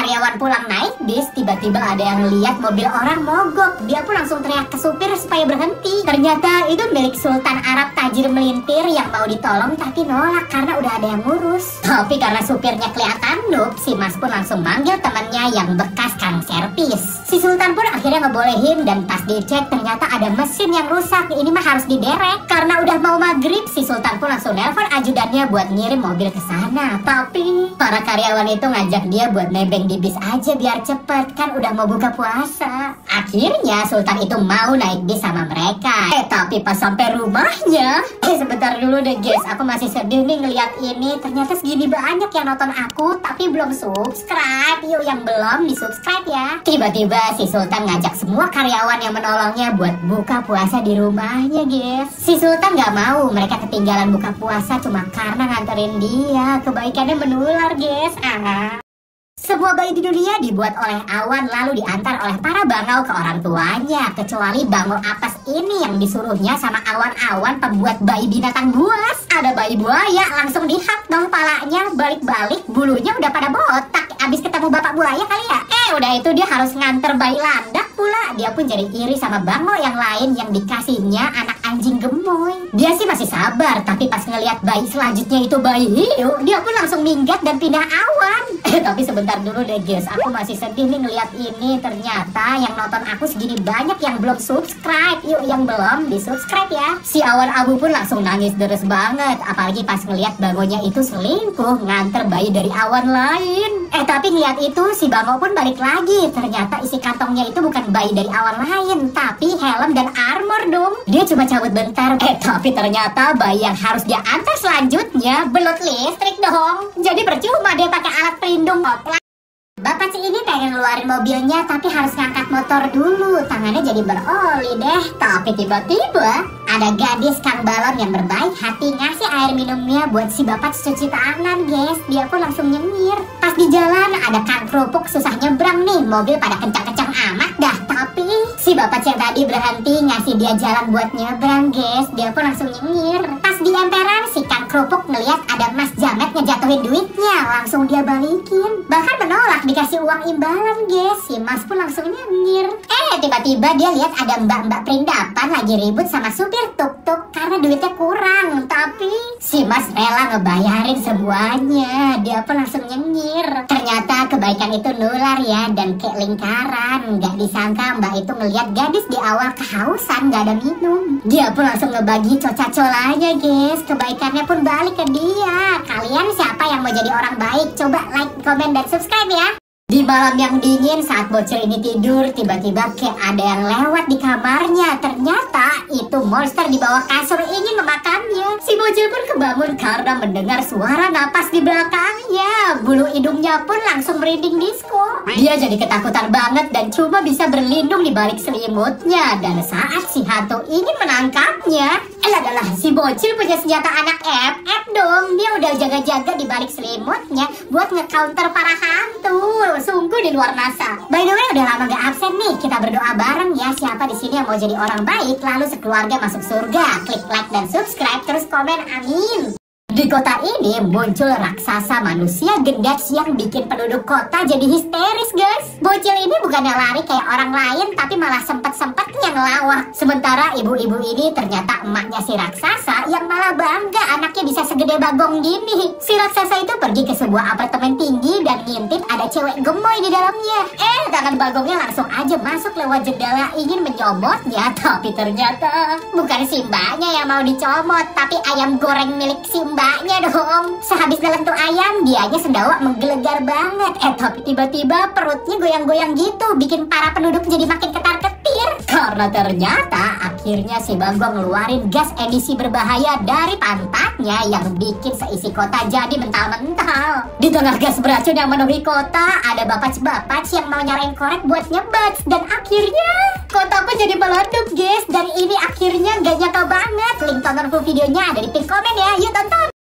karyawan pulang naik bis, tiba-tiba ada yang lihat mobil orang mogok. Dia pun langsung teriak ke supir supaya berhenti. Ternyata itu milik Sultan Arab tajir melintir yang mau ditolong tapi nolak karena udah ada yang ngurus. Tapi karena supirnya kelihatan noob, si Mas pun langsung manggil temannya yang bekas kang servis. Si Sultan pun akhirnya ngebolehin dan pas dicek ternyata ada mesin yang rusak. Ini mah harus diderek. Karena udah mau maghrib, si Sultan pun langsung nelpon ajudannya buat ngirim mobil ke sana. Tapi para karyawan itu ngajak dia buat nebeng di bis aja biar cepet, kan udah mau buka puasa. Akhirnya Sultan itu mau naik bis sama mereka. Tapi pas sampai rumahnya, sebentar dulu deh guys, aku masih sedih nih ngeliat ini. Ternyata segini banyak yang nonton aku tapi belum subscribe. Yuk yang belum di subscribe ya. Tiba-tiba si Sultan ngajak semua karyawan yang menolongnya buat buka puasa di rumahnya guys. Si Sultan gak mau mereka ketinggalan buka puasa cuma karena nganterin dia. Kebaikannya menular guys. Sebuah bayi di dunia dibuat oleh awan lalu diantar oleh para bangau ke orang tuanya. Kecuali bangau apes ini yang disuruhnya sama awan-awan pembuat bayi binatang buas. Ada bayi buaya langsung dihak dong palanya, balik-balik bulunya udah pada botak. Abis ketemu bapak buaya kali ya. Udah itu dia harus nganter bayi landak pula. Dia pun jadi iri sama bangau yang lain yang dikasihnya anak anjing gemoy. Dia sih masih sabar, tapi pas ngelihat bayi selanjutnya itu bayi hiu, dia pun langsung minggat dan pindah awan. Tapi sebentar dulu deh guys, aku masih sedih nih ngeliat ini. Ternyata yang nonton aku segini banyak yang belum subscribe. Yuk yang belum di subscribe ya. Si awan abu pun langsung nangis deres banget, apalagi pas ngeliat bangonya itu selingkuh nganter bayi dari awan lain. Tapi ngeliat itu si bangau pun balik lagi. Ternyata isi kantongnya itu bukan bayi dari awan lain, tapi helm dan armor dong. Dia cuma cabut bentar. Tapi ternyata bayi yang harus dia antar selanjutnya belut listrik dong. Jadi percuma dia pakai alat pelindung opla. Bapak si ini pengen ngeluarin mobilnya tapi harus ngangkat motor dulu. Tangannya jadi beroli deh. Tapi tiba-tiba ada gadis kang balon yang berbaik hati ngasih air minumnya buat si bapak cuci tangan guys. Dia pun langsung nyengir. Pas di jalan ada kang kerupuk susah nyebrang nih. Mobil pada kencang-kencang amat dah. Tapi si bapak yang tadi berhenti ngasih dia jalan buat nyebrang guys. Dia pun langsung nyengir. Pas di emperan si kang kerupuk ngeliat ada mas jamet ngejatuhin duitnya. Langsung dia balikin. Bahkan menolak dikasih uang imbalan guys. Si mas pun langsung nyengir. Tiba-tiba dia lihat ada mbak-mbak perindapan lagi ribut sama supir tuk-tuk karena duitnya kurang. Tapi si mas rela ngebayarin semuanya. Dia pun langsung nyengir. Ternyata kebaikan itu nular ya dan kayak lingkaran. Gak disangka mbak itu ngelihat gadis di awal kehausan gak ada minum. Dia pun langsung ngebagi coca-colanya guys. Kebaikannya pun balik ke dia. Kalian siapa yang mau jadi orang baik? Coba like, komen, dan subscribe ya. Di malam yang dingin saat bocil ini tidur, tiba-tiba kayak ada yang lewat di kamarnya. Ternyata itu monster di bawah kasur ingin memakannya. Si bocil pun kebangun karena mendengar suara napas di belakangnya. Bulu hidungnya pun langsung merinding disco. Dia jadi ketakutan banget dan cuma bisa berlindung di balik selimutnya. Dan saat si hantu ingin menangkapnya, adalah si bocil punya senjata anak FF dong. Dia udah jaga-jaga di balik selimutnya buat nge-counter para hantu. Sungguh di luar NASA. By the way, udah lama gak absen nih. Kita berdoa bareng ya. Siapa di sini yang mau jadi orang baik lalu sekeluarga masuk surga? Klik like dan subscribe terus komen amin. Di kota ini muncul raksasa manusia gendats yang bikin penduduk kota jadi histeris guys. Bocil ini bukannya lari kayak orang lain tapi malah sempet-sempetnya ngelawak. Sementara ibu-ibu ini ternyata emaknya si raksasa yang malah bangga anaknya bisa segede bagong gini. Si raksasa itu pergi ke sebuah apartemen tinggi dan ngintip ada cewek gemoy di dalamnya. Tangan bagongnya langsung aja masuk lewat jendela ingin menyomotnya. Tapi ternyata bukan si mbaknya yang mau dicomot, tapi ayam goreng milik si mbaknya dong. Sehabis nelen tuh ayam, dianya sendawa menggelegar banget. Tapi tiba-tiba perutnya goyang-goyang gitu, bikin para penduduk jadi makin ketar-ketir. Karena ternyata akhirnya si bagong ngeluarin gas emisi berbahaya dari pantatnya yang bikin seisi kota jadi mental-mental. Di tengah gas beracun yang memenuhi kota, ada bapak-bapak yang mau nyalain korek buat nyebat. Dan akhirnya kota pun jadi meledup guys. Dan ini akhirnya gak nyangka banget. Link tonton full videonya ada di pin komen ya. Yuk tonton.